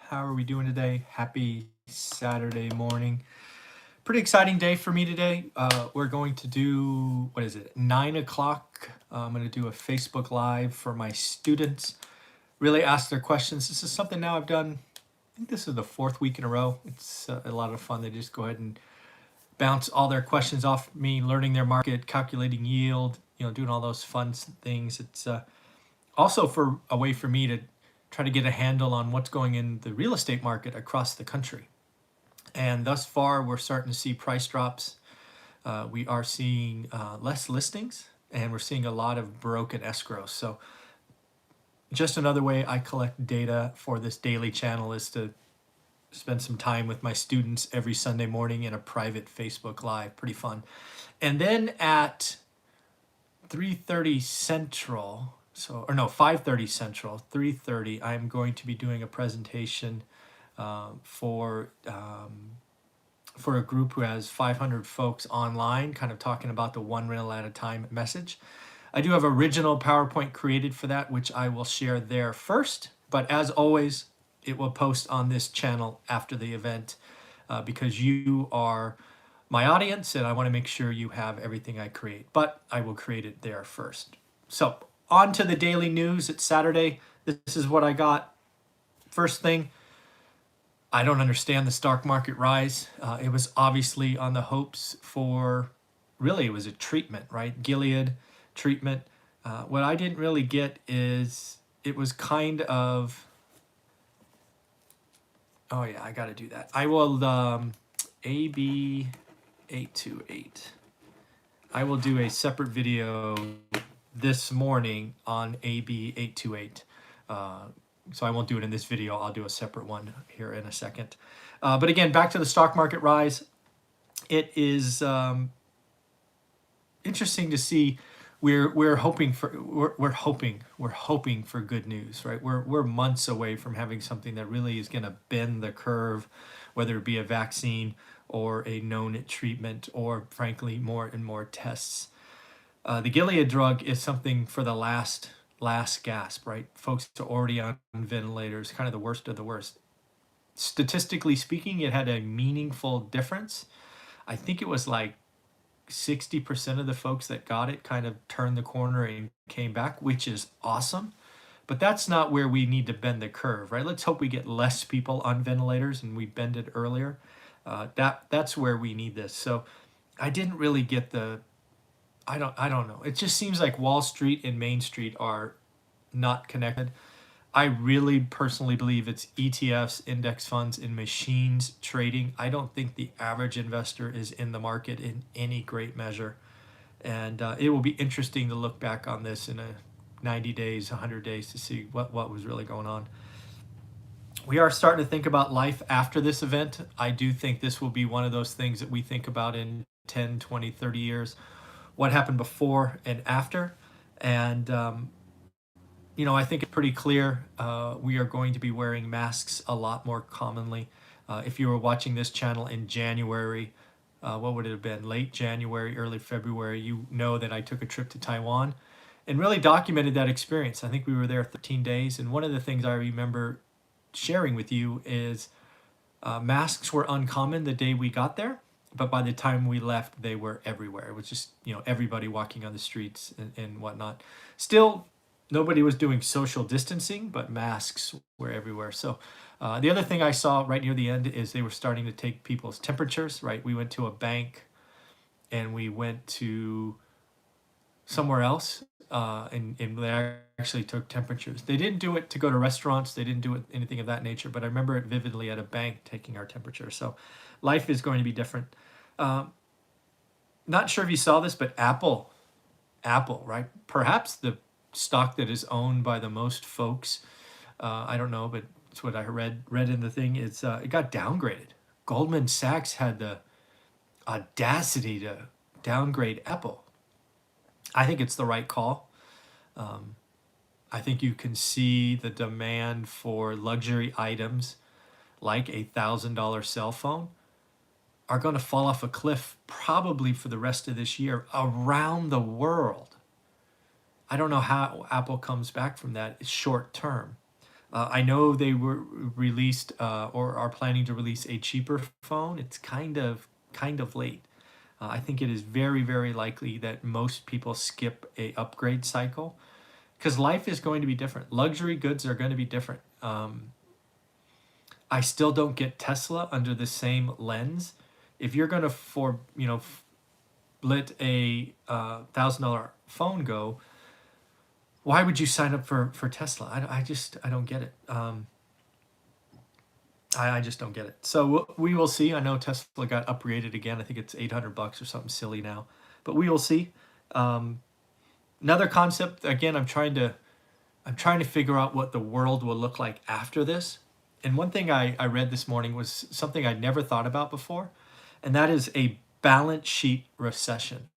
How are we doing today? Happy Saturday morning. Pretty exciting day for me today. We're going to do, what is it, 9 o'clock. I'm going to do a Facebook Live for my students. Really ask their questions. This is something now I've done, I think this is the fourth week in a row. It's a lot of fun. They just go ahead and bounce all their questions off me, learning their market, calculating yield, doing all those fun things. It's also for a way for me to try to get a handle on what's going in the real estate market across the country. And thus far, we're starting to see price drops. We are seeing less listings, and we're seeing a lot of broken escrows. So just another way I collect data for this daily channel is to spend some time with my students every Sunday morning in a private Facebook Live. Pretty fun. And then at 3:30 Central, 5:30 Central, 3:30, I'm going to be doing a presentation for a group who has 500 folks online, kind of talking about the one rental at a time message. I do have original PowerPoint created for that, which I will share there first. But as always, it will post on this channel after the event because you are my audience and I want to make sure you have everything I create. But I will create it there first. So on to the daily news. It's Saturday. This is what I got. First thing, I don't understand the stock market rise. It was obviously on the hopes for, really, it was a treatment, right? Gilead treatment. What I didn't really get is it was kind of, oh yeah, I got to do that. I will, AB 828. I will do a separate video this morning on AB 828. So I won't do it in this video. I'll do a separate one here in a second. But again, back to the stock market rise. It is interesting to see. We're hoping for good news, right? We're months away from having something that really is going to bend the curve, whether it be a vaccine or a known treatment, or frankly more and more tests. The Gilead drug is something for the last gasp, right? Folks are already on ventilators, kind of the worst of the worst. Statistically speaking, it had a meaningful difference. I think it was like 60% of the folks that got it kind of turned the corner and came back, which is awesome. But that's not where we need to bend the curve, right? Let's hope we get less people on ventilators and we bend it earlier. That's where we need this. So I didn't really get I don't know. It just seems like Wall Street and Main Street are not connected. I really personally believe it's ETFs, index funds, and machines trading. I don't think the average investor is in the market in any great measure. And it will be interesting to look back on this in 90 days, 100 days to see what was really going on. We are starting to think about life after this event. I do think this will be one of those things that we think about in 10, 20, 30 years. What happened before and after. And, I think it's pretty clear we are going to be wearing masks a lot more commonly. If you were watching this channel in January, what would it have been? Late January, early February, you know that I took a trip to Taiwan and really documented that experience. I think we were there 13 days. And one of the things I remember sharing with you is masks were uncommon the day we got there. But by the time we left, they were everywhere. It was just, everybody walking on the streets and whatnot. Still, nobody was doing social distancing, but masks were everywhere. So the other thing I saw right near the end is they were starting to take people's temperatures, right? We went to a bank and we went to somewhere else and they actually took temperatures. They didn't do it to go to restaurants. They didn't do it anything of that nature, but I remember it vividly at a bank taking our temperature. So life is going to be different. Not sure if you saw this, but Apple, right? Perhaps the stock that is owned by the most folks. I don't know, but it's what I read in the thing. It got downgraded. Goldman Sachs had the audacity to downgrade Apple. I think it's the right call. I think you can see the demand for luxury items like a $1,000 cell phone are going to fall off a cliff probably for the rest of this year around the world. I don't know how Apple comes back from that short term. I know they were released or are planning to release a cheaper phone. It's kind of late. I think it is very, very likely that most people skip a upgrade cycle because life is going to be different. Luxury goods are going to be different. I still don't get Tesla under the same lens. If you're going to let a $1,000 phone go, why would you sign up for Tesla? I don't get it. I just don't get it. So we will see. I know Tesla got upgraded again. I think it's $800 or something silly now, but we will see. Another concept again. I'm trying to figure out what the world will look like after this. And one thing I read this morning was something I'd never thought about before, and that is a balance sheet recession.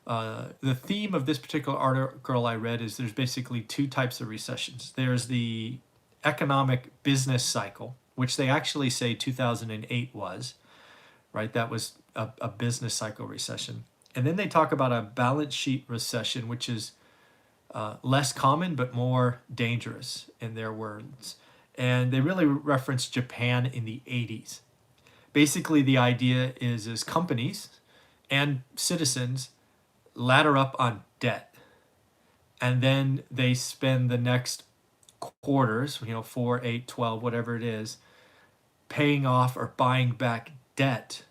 The theme of this particular article I read is there's basically two types of recessions. There's the economic business cycle, which they actually say 2008 was, right? That was a business cycle recession. And then they talk about a balance sheet recession, which is less common but more dangerous in their words. And they really reference Japan in the 80s. Basically, the idea is companies and citizens ladder up on debt, and then they spend the next quarters, 4, 8, 12, whatever it is, paying off or buying back debt.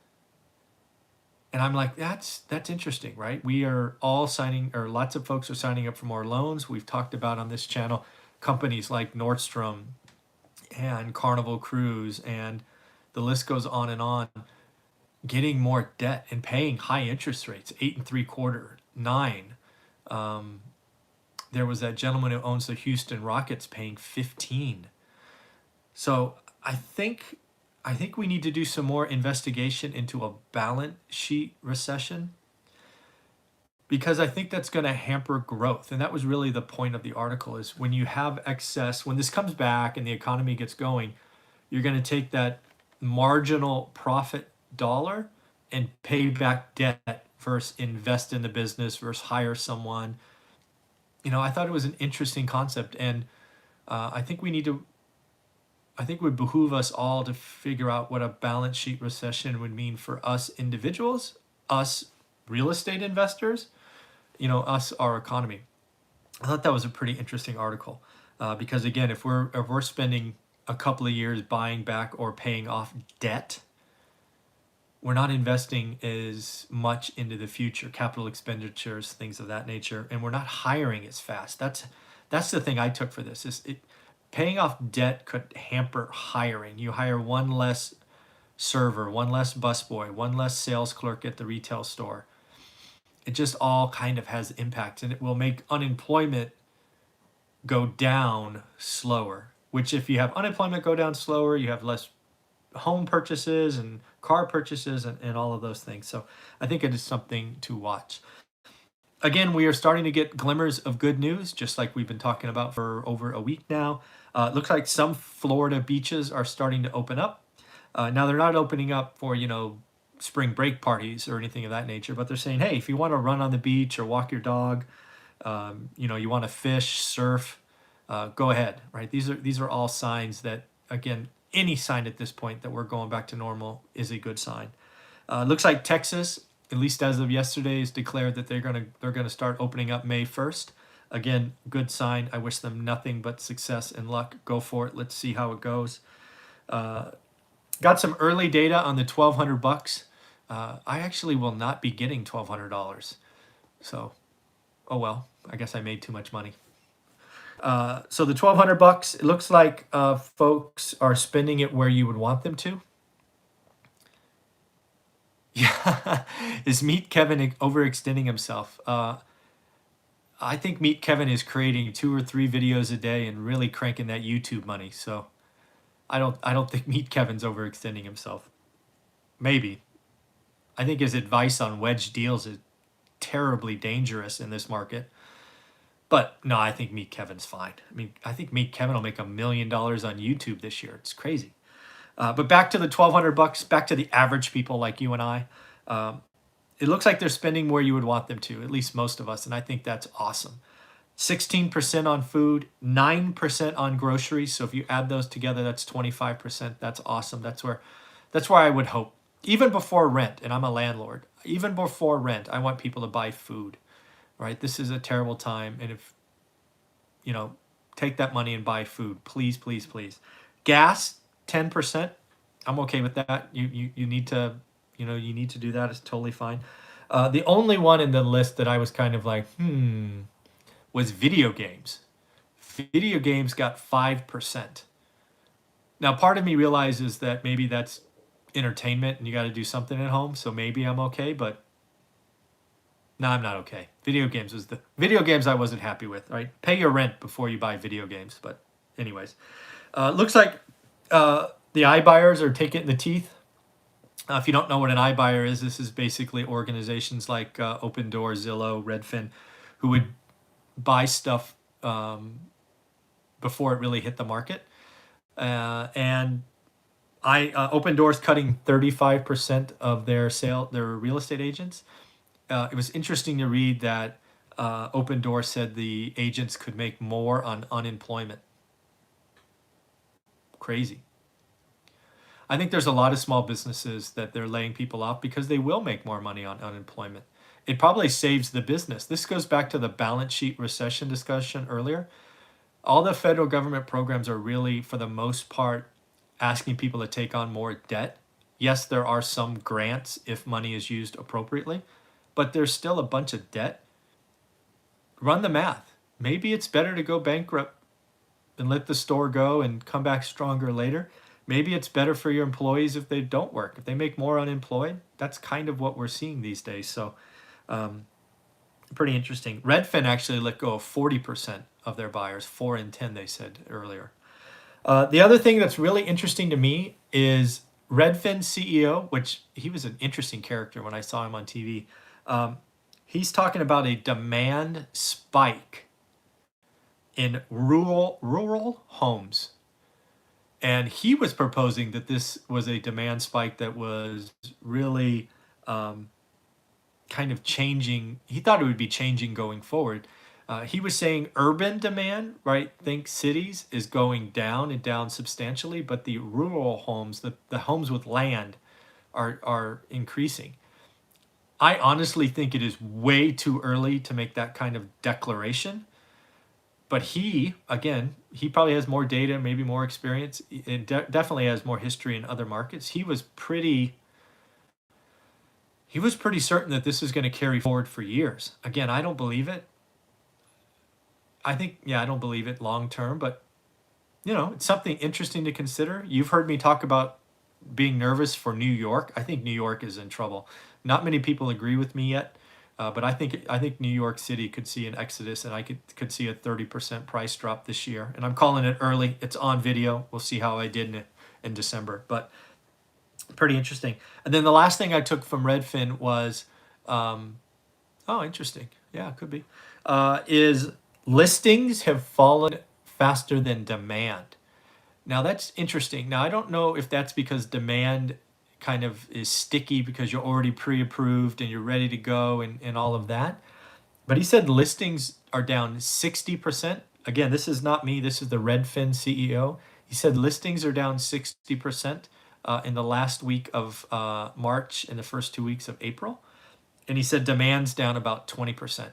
And I'm like, that's interesting, right? We are all signing, or lots of folks are signing up for more loans. We've talked about on this channel companies like Nordstrom and Carnival Cruise, and the list goes on, getting more debt and paying high interest rates, 8.75%, 9%. There was that gentleman who owns the Houston Rockets paying 15%. So I think we need to do some more investigation into a balance sheet recession, because I think that's going to hamper growth. And that was really the point of the article, is when you have excess, when this comes back and the economy gets going, you're going to take that marginal profit dollar and pay back debt versus invest in the business versus hire someone. I thought it was an interesting concept, and I think it would behoove us all to figure out what a balance sheet recession would mean for us individuals, us real estate investors, us, our economy. I thought that was a pretty interesting article because again, if we're spending a couple of years buying back or paying off debt, we're not investing as much into the future, capital expenditures, things of that nature, and we're not hiring as fast. That's the thing I took for this. Paying off debt could hamper hiring. You hire one less server, one less busboy, one less sales clerk at the retail store. It just all kind of has impact, and it will make unemployment go down slower, which if you have unemployment go down slower, you have less home purchases and car purchases and all of those things. So I think it is something to watch. Again, we are starting to get glimmers of good news, just like we've been talking about for over a week now. It looks like some Florida beaches are starting to open up. Now, they're not opening up for, spring break parties or anything of that nature, but they're saying, hey, if you want to run on the beach or walk your dog, you want to fish, surf, go ahead, right? These are all signs that, again, any sign at this point that we're going back to normal is a good sign. Looks like Texas, at least as of yesterday, has declared that they're gonna start opening up May 1st. Again, good sign. I wish them nothing but success and luck. Go for it. Let's see how it goes. Got some early data on the $1,200. I actually will not be getting $1,200. So, oh well. I guess I made too much money. So the $1,200, it looks like folks are spending it where you would want them to. Yeah, is Meet Kevin overextending himself? I think Meet Kevin is creating 2 or 3 videos a day and really cranking that YouTube money. So I don't think Meet Kevin's overextending himself. Maybe. I think his advice on wedge deals is terribly dangerous in this market. But no, I think Meet Kevin's fine. I think Meet Kevin will make $1 million on YouTube this year. It's crazy. But back to the $1,200, back to the average people like you and I. It looks like they're spending where you would want them to, at least most of us, and I think that's awesome. 16% on food, 9% on groceries. So if you add those together, that's 25%. That's awesome. That's where I would hope. Even before rent, and I'm a landlord, even before rent, I want people to buy food, right? This is a terrible time. And if, you know, take that money and buy food, please, please, please. Gas, 10%. I'm okay with that. You need to, you need to do that. It's totally fine. The only one in the list that I was kind of like, was video games. Video games got 5%. Now, part of me realizes that maybe that's entertainment and you got to do something at home, so maybe I'm okay, but no, I'm not okay. Video games I wasn't happy with, right? Pay your rent before you buy video games, but anyways. Looks like the iBuyers are taking it in the teeth. If you don't know what an iBuyer is, this is basically organizations like Open Door, Zillow, Redfin, who would buy stuff before it really hit the market. And Open Door's cutting 35% of their real estate agents. It was interesting to read that Open Door said the agents could make more on unemployment. Crazy. I think there's a lot of small businesses that they're laying people off because they will make more money on unemployment. It probably saves the business. This goes back to the balance sheet recession discussion earlier. All the federal government programs are really, for the most part, asking people to take on more debt. Yes, there are some grants if money is used appropriately, but there's still a bunch of debt. Run the math. Maybe it's better to go bankrupt and let the store go and come back stronger later. Maybe it's better for your employees if they don't work. If they make more unemployed, that's kind of what we're seeing these days. So pretty interesting. Redfin actually let go of 40% of their buyers, 4 in 10, they said earlier. The other thing that's really interesting to me is Redfin CEO, which he was an interesting character when I saw him on TV. He's talking about a demand spike in rural homes. And he was proposing that this was a demand spike that was really kind of changing. He thought it would be changing going forward. He was saying urban demand, right? Think cities is going down and down substantially, but the rural homes, the homes with land, are increasing. I honestly think it is way too early to make that kind of declaration. But he probably has more data, maybe more experience, and definitely has more history in other markets. He was pretty certain that this is going to carry forward for years. Again, I don't believe it. I don't believe it long term, but it's something interesting to consider. You've heard me talk about being nervous for New York. I think New York is in trouble. Not many people agree with me yet, but I think New York City could see an exodus, and I could see a 30% price drop this year. And I'm calling it early. It's on video. We'll see how I did in December, but pretty interesting. And then the last thing I took from Redfin was, interesting. Yeah, it could be. Is listings have fallen faster than demand. Now that's interesting. Now I don't know if that's because demand kind of is sticky because you're already pre-approved and you're ready to go and all of that. But he said listings are down 60%. Again, this is not me. This is the Redfin CEO. He said listings are down 60% in the last week of March and the first 2 weeks of April. And he said demand's down about 20%.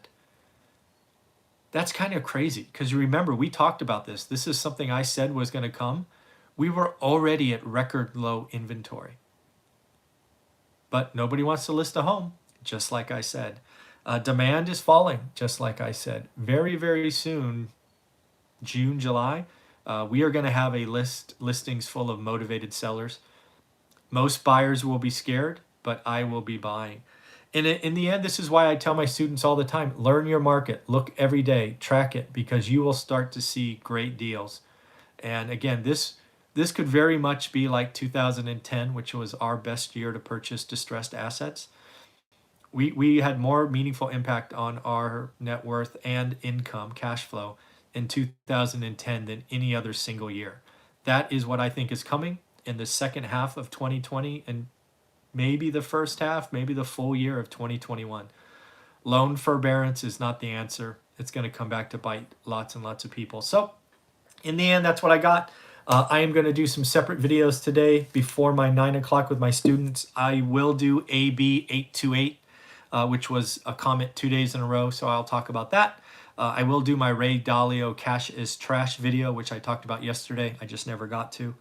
That's kind of crazy because you remember we talked about this. This is something I said was going to come. We were already at record low inventory. But nobody wants to list a home, just like I said. Demand is falling, just like I said. Very, very soon, June, July, we are going to have a listings full of motivated sellers. Most buyers will be scared, but I will be buying. And in the end, this is why I tell my students all the time, learn your market, look every day, track it, because you will start to see great deals. And again, this could very much be like 2010, which was our best year to purchase distressed assets. We had more meaningful impact on our net worth and income, cash flow, in 2010 than any other single year. That is what I think is coming in the second half of 2020 and maybe the first half, maybe the full year of 2021. Loan forbearance is not the answer. it's going to come back to bite lots and lots of people. So in the end, that's what I got. I am going to do some separate videos today before my 9 o'clock with my students. I will do AB828, which was a comment 2 days in a row, so I'll talk about that. I will do my Ray Dalio Cash is Trash video, which I talked about yesterday. I just never got to.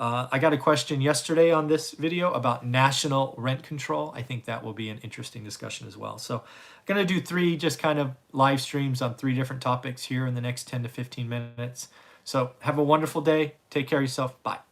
I got a question yesterday on this video about national rent control. I think that will be an interesting discussion as well. So I'm going to do 3 just kind of live streams on 3 different topics here in the next 10 to 15 minutes. So have a wonderful day. Take care of yourself. Bye.